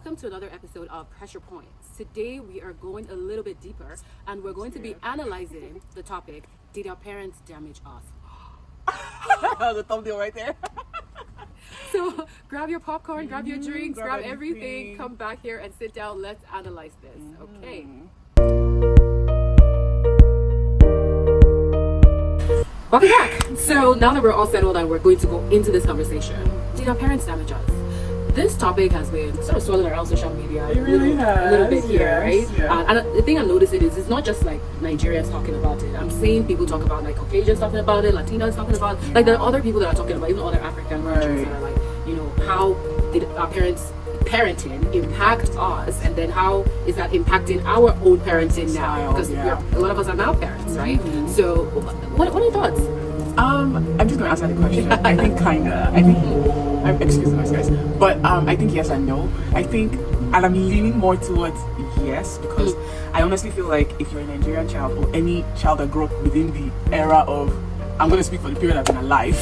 welcome to another episode of Pressure Points. Today we are going a little bit deeper and we're going to be analyzing the topic, did our parents damage us? The thumbnail right there. So grab your popcorn, grab your drinks, grab everything, come back here and sit down. Let's analyze this, okay? Welcome back. So now that we're all settled and we're going to go into this conversation, did our parents damage us? This topic has been sort of swirling around social media It really a little bit here, yes, right? yeah. And the thing I'm noticing is it's not just like Nigerians talking about it. I'm seeing people talk about like Caucasians talking about it, Latinos talking about it. Like there are other people that are talking about, even other African countries that are like, you know, how did our parents parenting impact us, and then how is that impacting our own parenting now? Because a lot of us are now parents, right? So what are your thoughts? I'm just gonna answer the question. I think excuse the noise, guys, but I think yes and no. I think, and I'm leaning more towards yes, because I honestly feel like if you're a Nigerian child or any child that grew up within the era of, I'm gonna speak for the period I've been alive,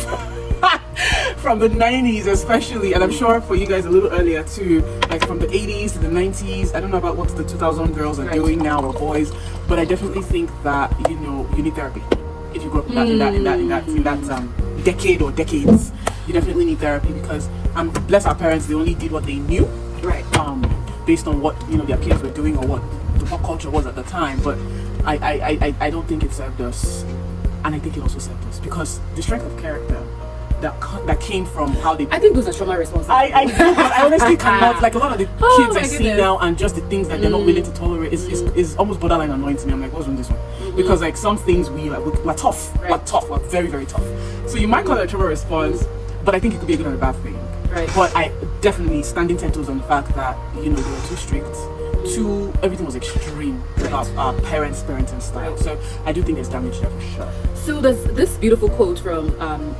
from the 90s especially, and I'm sure for you guys a little earlier too, like from the 80s to the 90s. I don't know about what the 2000 girls are doing now, or boys, but I definitely think that, you know, you need therapy. If you grew up in that decade or decades, you definitely need therapy, because bless our parents, they only did what they knew, Right. Based on what, you know, their peers were doing or what the pop culture was at the time. But I don't think it served us, and I think it also served us, because the strength of character that came from how they. I think those are trauma responses. I honestly cannot, like a lot of the kids I see goodness. now, and just the things that they're not willing to tolerate is almost borderline annoying to me. I'm like, what's wrong with this one? Because like some things we're tough, we're very, very tough. So you might call it a trauma response, but I think it could be a good or a bad thing. Right. But I definitely standing 10 toes on the fact that, you know, they were too strict, everything was extreme with our parents' parenting style. So I do think there's damage there for sure. So there's this beautiful quote from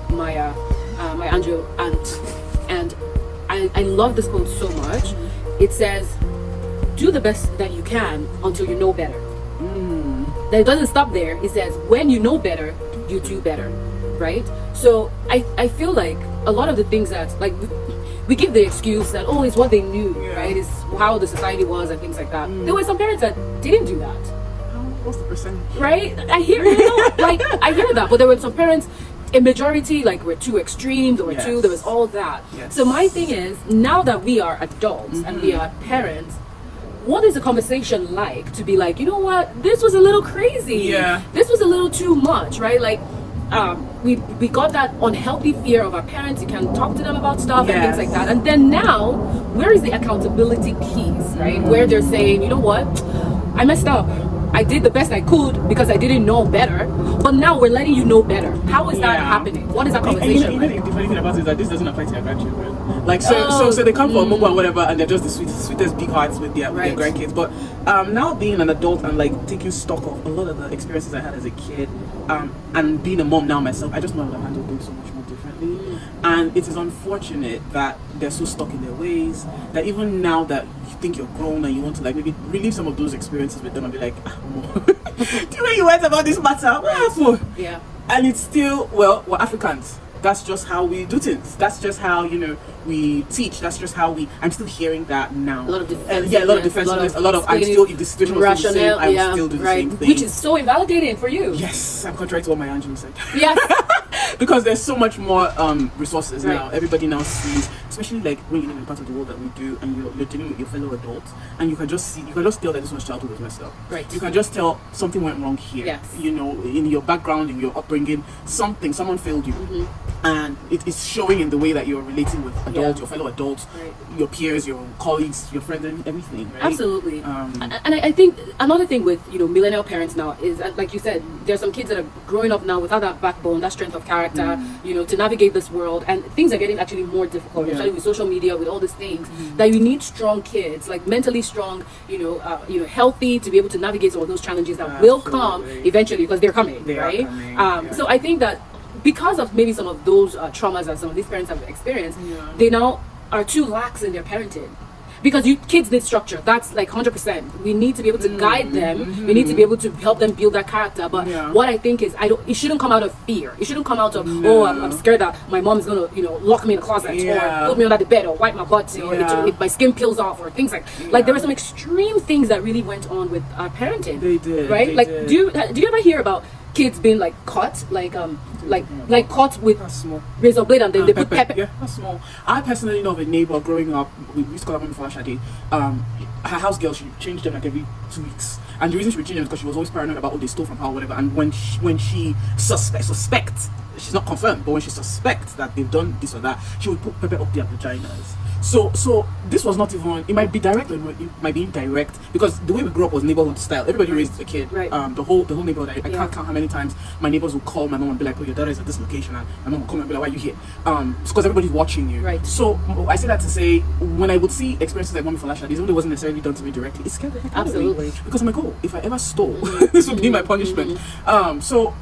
Maya Angelou, and I love this quote so much. It says, "Do the best that you can until you know better." That it doesn't stop there. It says, when you know better, you do better, right? So I feel like a lot of the things that, like, we give the excuse that, oh, it's what they knew, right? It's how the society was and things like that. There were some parents that didn't do that. What's the percentage? Right? I hear that, but there were some parents, a majority, like, were too extreme, there was all that. Yes. So my thing is, now that we are adults and we are parents, what is the conversation like to be like, you know what, this was a little crazy, this was a little too much, right? Like, we got that unhealthy fear of our parents. You can talk to them about stuff and things like that, and then now where is the accountability piece, right? Where they're saying, you know what, I messed up, I did the best I could because I didn't know better, but now we're letting you know better. How is that happening? What is that conversation? Even the funny thing about it is that this doesn't apply to your grandchildren. Like so they come for a mobile and whatever, and they're just the sweetest big hearts with their grandkids. But now being an adult and like taking stock of a lot of the experiences I had as a kid, and being a mom now myself, I just know I've handled things so much more differently. And it is unfortunate that they're so stuck in their ways that even now that you think you're grown and you want to like maybe relive some of those experiences with them and be like, do you know you went about this matter? What happened? Yeah. And it's still, well, we're Africans. That's just how we do things. That's just how, you know, we teach. That's just how I'm still hearing that now. A lot of defensiveness. A lot of defensiveness. A lot of I'm still, if the situation was the same, I would still do the same thing. Which is so invalidating for you. Yes, I'm contrary to what my Angelou said. Yes. Because there's so much more resources now. Everybody now sees, especially like when you live in part of the world that we do, and you're dealing with your fellow adults, and you can just tell that this one's childhood was messed up. Right. You can just tell something went wrong here. Yes. You know, in your background, in your upbringing, someone failed you, and it is showing in the way that you're relating with adults, your fellow adults, your peers, your colleagues, your friends, and everything. Right? Absolutely. And I think another thing with, you know, millennial parents now is, like you said, there's some kids that are growing up now without that backbone, that strength of character, you know, to navigate this world, and things are getting actually more difficult, especially with social media, with all these things, that you need strong kids, like mentally strong, you know, healthy, to be able to navigate some of those challenges that will come eventually, because they're coming, right? So I think that because of maybe some of those traumas that some of these parents have experienced, they now are too lax in their parenting. because kids need structure. That's like 100%. We need to be able to guide them. We need to be able to help them build that character. But what I think is, it shouldn't come out of fear. It shouldn't come out of, I'm scared that my mom is gonna, lock me in the closet or put me under the bed or wipe my butt or if my skin peels off or things like there were some extreme things that really went on with our parenting. They did, right? they Like, did. do you ever hear about kids being like caught, like caught with razor blade and then they put pepper? Yeah, that's small. I personally know of a neighbor growing up. We used to call her before Shadi. Her house girl, she changed them like every 2 weeks, and the reason she would change them is because she was always paranoid about what they stole from her or whatever. And when she suspects, she's not confirmed, but when she suspects that they've done this or that, she would put pepper up their vaginas. So this was not even, it might be direct or it might be indirect, because the way we grew up was neighborhood style. Everybody raised a kid. Right. The whole neighborhood. I can't count how many times my neighbors would call my mom and be like, "Oh, your daughter is at this location," and my mom would come and be like, "Why are you here?" It's because everybody's watching you. Right. So I say that to say, when I would see experiences like Mommy Falasha, this wasn't necessarily done to me directly. It scared the heck out of me. Absolutely. Because I'm like, oh, if I ever stole, this would be my punishment. So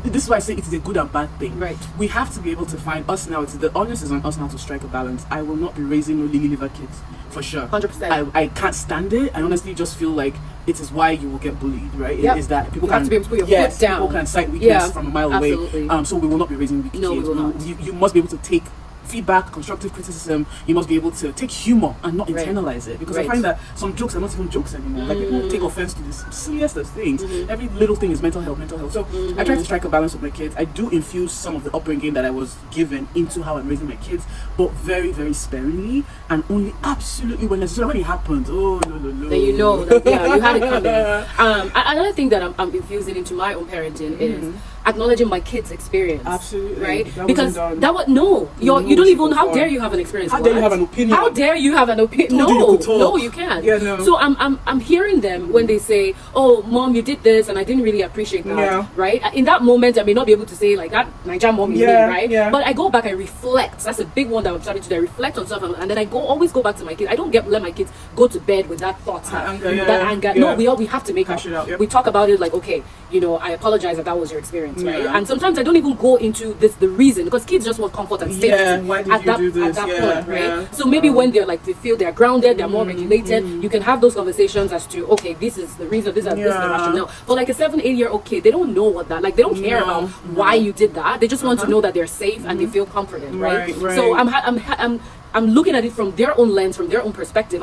this is why I say it's a good and bad thing. Right. We have to be able to find us now. The onus is on us now to strike a balance. I will not be raising no lily livered kids, for sure. 100%. I can't stand it. I honestly just feel like it is why you will get bullied, right? Yep. Is that people You have to be able to put your foot down. People can cite weakness from a mile away. Absolutely. So we will not be raising weak No, kids. we will not. You must be able to take feedback, constructive criticism. You must be able to take humor and not internalize it, because I find that some jokes are not even jokes anymore. Like, people take offense to the silliest of things. Every little thing is mental health. So I try to strike a balance with my kids. I do infuse some of the upbringing that I was given into how I'm raising my kids, but very, very sparingly, and only absolutely when it's already happened. Oh no. Then you know that, you had it coming. Another thing that I'm infusing into my own parenting is acknowledging my kids' experience. Absolutely. Right? That because wasn't done. that was you don't even, how dare you have an experience? How dare you have an opinion? How dare you have an opinion? No, you can't. Yeah, no. So I'm hearing them when they say, "Oh, mom, you did this and I didn't really appreciate that." Yeah. Right? In that moment I may not be able to say like that Nigerian mom you Yeah, made, right? yeah. But I go back and reflect. That's a big one that I'm starting to do. I reflect on stuff, and then I always go back to my kids. I don't let my kids go to bed with that thought, that anger. No, we have to make Cash it out, yep. We talk about it like, okay, I apologize that was your experience, right? Yeah. And sometimes I don't even go into the reason, because kids just want comfort and safety. Yeah, why did you do this? At that Yeah, point, right? yeah. So maybe when they're like, they feel they're grounded, they're more regulated, you can have those conversations as to, okay, this is the reason, this is the rationale. But like a 7-8-year-old kid, they don't know what that, like, they don't care about why you did that. They just want to know that they're safe and they feel comforted, right? So I'm looking at it from their own lens, from their own perspective.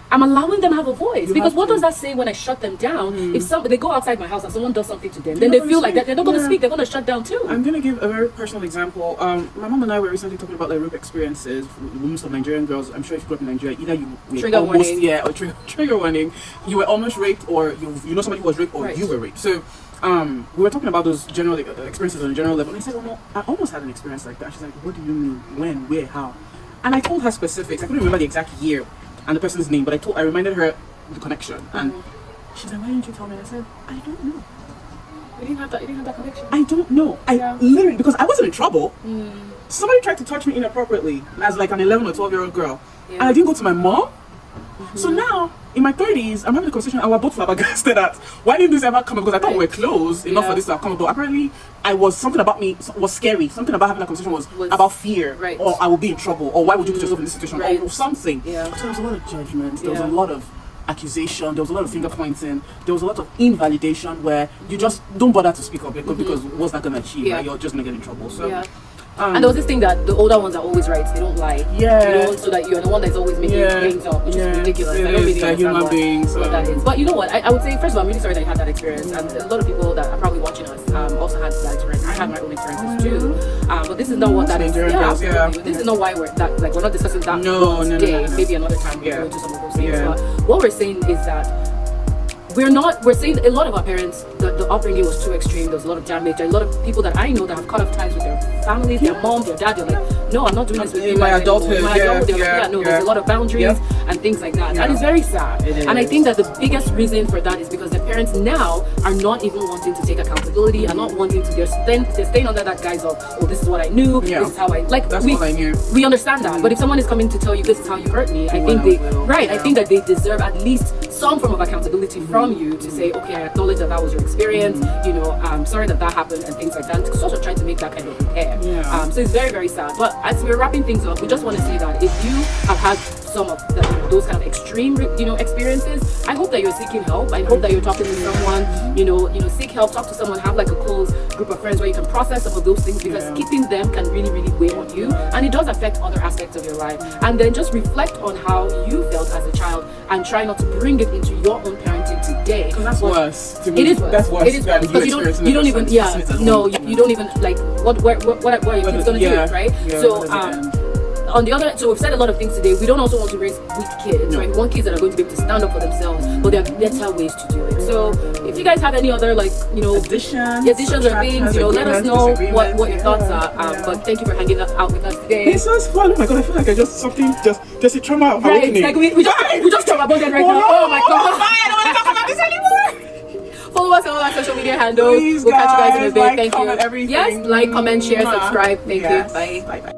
I'm allowing them have a voice, because what does that say when I shut them down? If they go outside my house and someone does something to them, then they feel like that they're not going to speak, they're going to shut down too. I'm going to give a very personal example. My mom and I were recently talking about like rape experiences with most of Nigerian girls. I'm sure if you grew up in Nigeria, either you were Trigger warning. or trigger warning, you were almost raped, or you know somebody who was raped, or you were raped. So we were talking about those general experiences on a general level, and I said, "Oh no, I almost had an experience like that." She's like, "What do you mean? When? Where? How?" And I told her specifics. I couldn't remember the exact year and the person's name, but I reminded her the connection. And she's like, "Why didn't you tell me?" And I said, "I don't know. You didn't have that connection. I don't know. I literally, because I wasn't in trouble. Somebody tried to touch me inappropriately as like an 11 or 12-year-old girl, and I didn't go to my mom. So now, in my 30s, I'm having a conversation, and we're both flabbergasted at why didn't this ever come up? Because I thought we were close enough for this to have come up. But apparently, something about me was scary. Something about having a conversation was about fear, or I will be in trouble, or why would you put yourself in this situation, or something. So there was a lot of judgment. There was a lot of accusation. There was a lot of finger pointing. There was a lot of invalidation where you just don't bother to speak up because what's that gonna achieve? Right? You're just gonna get in trouble. So. And there was this thing that the older ones are always right, they don't lie. So that you're the one that's always making things up, which is ridiculous. I don't really understand what that is. But you know what? I would say, first of all, I'm really sorry that you had that experience, and a lot of people that are probably watching us also had that experience. I had my own experiences too. But this is not what that is. This is not why we're not discussing that today. Maybe another time we'll go into some of those things. But what we're saying is that we're saying a lot of our parents, the upbringing was too extreme. There was a lot of damage. A lot of people that I know that have cut off ties with their families, their mom, their dad, they're like, no, I'm not doing this with you. In my adulthood, there's a lot of boundaries and things like that. And it's very sad. And I think that the biggest reason for that is because the parents now are not even wanting to take accountability, are not wanting to, they're staying under that guise of, oh, this is what I knew, this is how I, like, that's what I knew. We understand that. But if someone is coming to tell you this is how you hurt me, I think that they deserve at least some form of accountability from you to say, okay, I acknowledge that was your experience, I'm sorry that happened and things like that, to sort of try to make that kind of repair. So it's very, very sad. But as we're wrapping things up, we just want to say that if you have had some of those kind of extreme, experiences, I hope that you're seeking help. I hope that you're talking to someone, seek help, talk to someone, have like a close group of friends where you can process some of those things, because keeping them can really, really weigh on you, and it does affect other aspects of your life. And then just reflect on how you felt as a child and try not to bring it into your own parenting today. Because that's worse. To me, it is worse. That's worse. It is worse because you don't even you don't even like what are your kids gonna do, right? On the other, so we've said a lot of things today. We don't also want to raise weak kids, right? We want kids that are going to be able to stand up for themselves, but there are better ways to do it. So if you guys have any other additions or things, let us know what your thoughts are. But thank you for hanging out with us today. This was fun. Oh my god, I feel like I just a trauma awakening. Like we just trauma bonded right now. Oh my god. I don't want to talk about this anymore. Follow us on all our social media handles. We'll catch you guys in a bit. Thank you. Everything. Yes, like, comment, share, subscribe. Thank you. Bye. Bye.